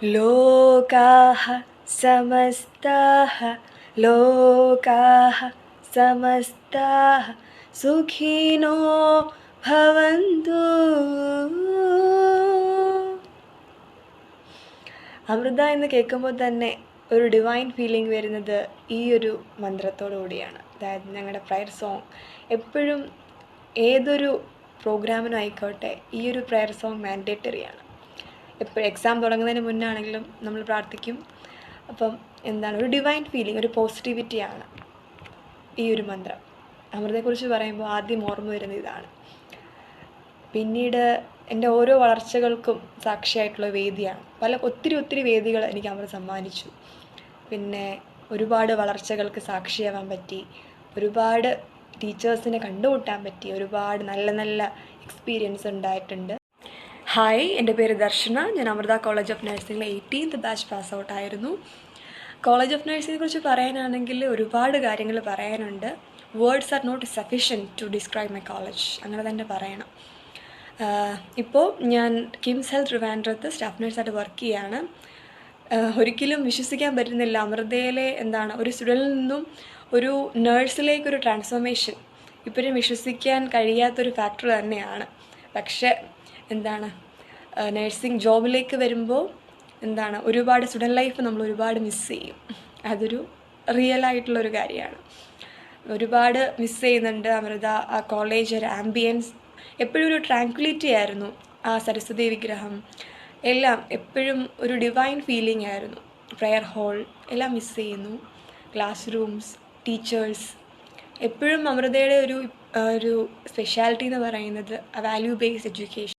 ലോകാഃ സമസ്താഃ ലോകാഃ സമസ്താഃ സുഖിനോ ഭവന്തു. അമൃത എന്ന് കേൾക്കുമ്പോൾ തന്നെ ഒരു ഡിവൈൻ ഫീലിംഗ് വരുന്നത് ഈ ഒരു മന്ത്രത്തോടു കൂടിയാണ്. അതായത് ഞങ്ങളുടെ പ്രയർ സോങ് എപ്പോഴും ഏതൊരു പ്രോഗ്രാമിനും ആയിക്കോട്ടെ ഈ ഒരു പ്രയർ സോങ് മാൻഡേറ്ററിയാണ്. എപ്പോഴും എക്സാം തുടങ്ങുന്നതിന് മുന്നാണെങ്കിലും നമ്മൾ പ്രാർത്ഥിക്കും. അപ്പം എന്താണ് ഒരു ഡിവൈൻ ഫീലിംഗ്, ഒരു പോസിറ്റിവിറ്റിയാണ് ഈ ഒരു മന്ത്രം. അമൃതയെക്കുറിച്ച് പറയുമ്പോൾ ആദ്യം ഓർമ്മ വരുന്നത് ഇതാണ്. പിന്നീട് എൻ്റെ ഓരോ വളർച്ചകൾക്കും സാക്ഷിയായിട്ടുള്ള വേദിയാണ്. ഒത്തിരി വേദികൾ എനിക്ക് അമൃത സമ്മാനിച്ചു. പിന്നെ ഒരുപാട് വളർച്ചകൾക്ക് സാക്ഷിയാവാൻ പറ്റി, ഒരുപാട് ടീച്ചേഴ്സിനെ കണ്ടുമുട്ടാൻ പറ്റി, ഒരുപാട് നല്ല എക്സ്പീരിയൻസ് ഉണ്ടായിട്ടുണ്ട്. ഹായ്, എൻ്റെ പേര് ദർശന. ഞാൻ അമൃത കോളേജ് ഓഫ് നഴ്സിംഗിലെ 18th ബാച്ച് പാസ് ഔട്ടായിരുന്നു. കോളേജ് ഓഫ് നഴ്സിംഗിനെ കുറിച്ച് പറയാനാണെങ്കിൽ ഒരുപാട് കാര്യങ്ങൾ പറയാനുണ്ട്. Words are not sufficient to describe my college, അങ്ങനെ തന്നെ പറയണം. ഇപ്പോൾ ഞാൻ കിംസ് ഹെൽത്ത് ട്രിവാൻഡ്രത്ത് സ്റ്റാഫ് നഴ്സായിട്ട് വർക്ക് ചെയ്യുകയാണ്. ഒരിക്കലും വിശ്വസിക്കാൻ പറ്റുന്നില്ല, അമൃതയിലെ ഒരു സ്റ്റുഡൻറ്റിൽ നിന്നും ഒരു നേഴ്സിലേക്കൊരു ട്രാൻസ്ഫോർമേഷൻ ഇപ്പോഴും വിശ്വസിക്കാൻ കഴിയാത്തൊരു ഫാക്ടർ തന്നെയാണ്. പക്ഷേ നേഴ്സിംഗ് ജോബിലേക്ക് വരുമ്പോൾ ഒരുപാട് സ്റ്റുഡൻറ്റ് ലൈഫ് നമ്മൾ ഒരുപാട് മിസ് ചെയ്യും. അതൊരു റിയലായിട്ടുള്ളൊരു കാര്യമാണ്. ഒരുപാട് മിസ് ചെയ്യുന്നുണ്ട് അമൃത. ആ കോളേജ്, ഒരു ആംബിയൻസ്, എപ്പോഴും ഒരു ട്രാങ്ക്വിലിറ്റി ആയിരുന്നു. ആ സരസ്വതി വിഗ്രഹം എല്ലാം എപ്പോഴും ഒരു ഡിവൈൻ ഫീലിംഗ് ആയിരുന്നു. പ്രെയർ ഹാൾ എല്ലാം മിസ് ചെയ്യുന്നു. ക്ലാസ് റൂംസ്, ടീച്ചേഴ്സ്, എപ്പോഴും അമൃതയുടെ ഒരു സ്പെഷ്യാലിറ്റി എന്ന് പറയുന്നത് വാല്യൂ ബേസ്ഡ് എഡ്യൂക്കേഷൻ.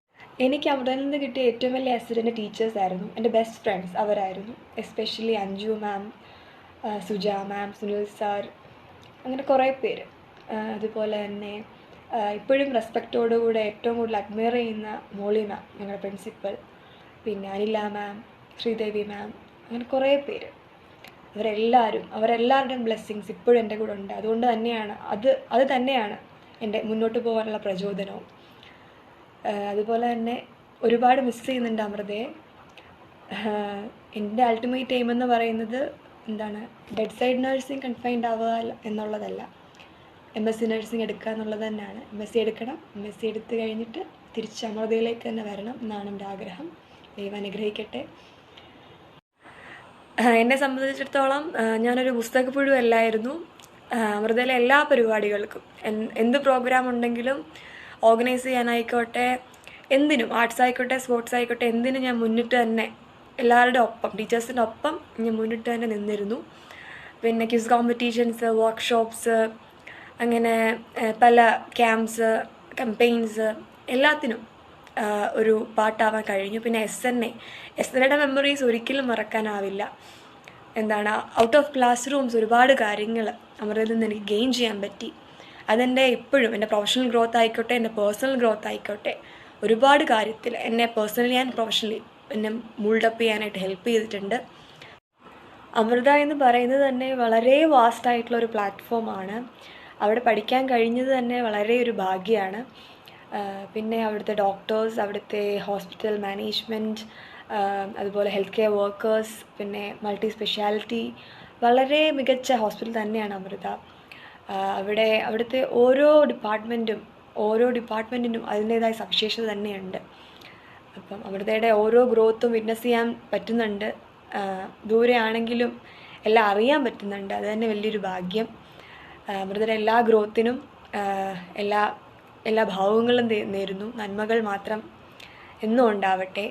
എനിക്ക് അമൃതയിൽ നിന്ന് കിട്ടിയ ഏറ്റവും വലിയ അസറ്റ് എൻ്റെ ടീച്ചേഴ്സായിരുന്നു. എൻ്റെ ബെസ്റ്റ് ഫ്രണ്ട്സ് അവരായിരുന്നു. എസ്പെഷ്യലി അഞ്ജു മാം, സുജ മാം, സുനിൽ സാർ, അങ്ങനെ കുറേ പേര്. അതുപോലെ തന്നെ ഇപ്പോഴും റെസ്പെക്റ്റോടുകൂടെ ഏറ്റവും കൂടുതൽ അഡ്മയർ ചെയ്യുന്ന മോളി മാം, ഞങ്ങളുടെ പ്രിൻസിപ്പൽ, പിന്നെ അനില മാം, ശ്രീദേവി മാം, അങ്ങനെ കുറേ പേര്. അവരെല്ലാവരുടെയും ബ്ലെസ്സിങ്സ് ഇപ്പോഴും എൻ്റെ കൂടെ ഉണ്ട്. അതുകൊണ്ട് തന്നെയാണ് അത് തന്നെയാണ് എൻ്റെ മുന്നോട്ട് പോകാനുള്ള പ്രചോദനവും. അതുപോലെ തന്നെ ഒരുപാട് മിസ് ചെയ്യുന്നുണ്ട് അമൃതയെ. എൻ്റെ അൾട്ടിമേറ്റ് എയിം എന്ന് പറയുന്നത് ബെഡ് സൈഡ് നഴ്സിംഗ് കൺഫൈൻഡ് ആവുക എന്നുള്ളതല്ല, MSc നഴ്സിംഗ് എടുക്കുക എന്നുള്ളത് തന്നെയാണ്. MSc എടുക്കണം. MSc എടുത്ത് കഴിഞ്ഞിട്ട് തിരിച്ച് അമൃതയിലേക്ക് തന്നെ വരണം എന്നാണ് എൻ്റെ ആഗ്രഹം. ദൈവം അനുഗ്രഹിക്കട്ടെ. എന്നെ സംബന്ധിച്ചിടത്തോളം ഞാനൊരു പുസ്തകപ്പുഴുവല്ലായിരുന്നു. അമൃതയിലെ എല്ലാ പരിപാടികൾക്കും എന്ത് പ്രോഗ്രാം ഉണ്ടെങ്കിലും ഓർഗനൈസ് ചെയ്യാനായിക്കോട്ടെ, എന്തിനും, ആർട്സ് ആയിക്കോട്ടെ, സ്പോർട്സ് ആയിക്കോട്ടെ, എന്തിനും ഞാൻ മുന്നിട്ട് തന്നെ എല്ലാവരുടെ ഒപ്പം, ടീച്ചേഴ്സിൻ്റെ ഒപ്പം ഞാൻ മുന്നിട്ട് തന്നെ നിന്നിരുന്നു. പിന്നെ ക്വിസ് കോമ്പറ്റീഷൻസ്, വർക്ക്ഷോപ്സ്, അങ്ങനെ പല ക്യാമ്പ്സ്, കമ്പെയിൻസ്, എല്ലാത്തിനും ഒരു പാർട്ടാവാൻ കഴിഞ്ഞു. പിന്നെ SNAയുടെ മെമ്മറീസ് ഒരിക്കലും മറക്കാനാവില്ല. ഔട്ട് ഓഫ് ക്ലാസ് റൂംസ് ഒരുപാട് കാര്യങ്ങൾ അമൃതയിൽ നിന്ന് എനിക്ക് ഗെയിൻ ചെയ്യാൻ പറ്റി. അതെൻ്റെ ഇപ്പോഴും എൻ്റെ പ്രൊഫഷണൽ ഗ്രോത്ത് ആയിക്കോട്ടെ, എൻ്റെ പേഴ്സണൽ ഗ്രോത്ത് ആയിക്കോട്ടെ, ഒരുപാട് കാര്യത്തിൽ എന്നെ പേഴ്സണലി ആൻഡ് പ്രൊഫഷണലി എന്നെ മൂൾഡപ്പ് ചെയ്യാനായിട്ട് ഹെൽപ്പ് ചെയ്തിട്ടുണ്ട്. അമൃത എന്ന് പറയുന്നത് തന്നെ വളരെ വാസ്റ്റായിട്ടുള്ളൊരു പ്ലാറ്റ്ഫോമാണ്. അവിടെ പഠിക്കാൻ കഴിഞ്ഞത് തന്നെ വളരെ ഒരു ഭാഗ്യമാണ്. പിന്നെ അവിടുത്തെ ഡോക്ടേഴ്സ്, അവിടുത്തെ ഹോസ്പിറ്റൽ മാനേജ്മെൻറ്റ്, അതുപോലെ ഹെൽത്ത് കെയർ വർക്കേഴ്സ്, പിന്നെ മൾട്ടി സ്പെഷ്യാലിറ്റി, വളരെ മികച്ച ഹോസ്പിറ്റൽ തന്നെയാണ് അമൃത. അവിടുത്തെ ഓരോ ഡിപ്പാർട്ട്മെൻറ്റിനും അതിൻ്റേതായ സവിശേഷത തന്നെയുണ്ട്. അപ്പം അമൃതയുടെ ഓരോ ഗ്രോത്തും വിറ്റ്നസ് ചെയ്യാൻ പറ്റുന്നുണ്ട്. ദൂരെ ആണെങ്കിലും എല്ലാം അറിയാൻ പറ്റുന്നുണ്ട്. അത് തന്നെ വലിയൊരു ഭാഗ്യം. അമൃതയുടെ എല്ലാ ഗ്രോത്തിനും എല്ലാ ഭാവങ്ങളും നേരുന്നു. നന്മകൾ മാത്രം എന്നും ഉണ്ടാവട്ടെ.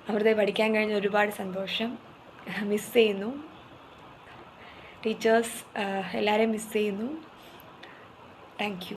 അമൃതയെ പഠിക്കാൻ കഴിഞ്ഞ ഒരുപാട് സന്തോഷം. മിസ് ചെയ്യുന്നു. ടീച്ചേഴ്സ് എല്ലാവരെയും മിസ് ചെയ്യുന്നു. Thank you.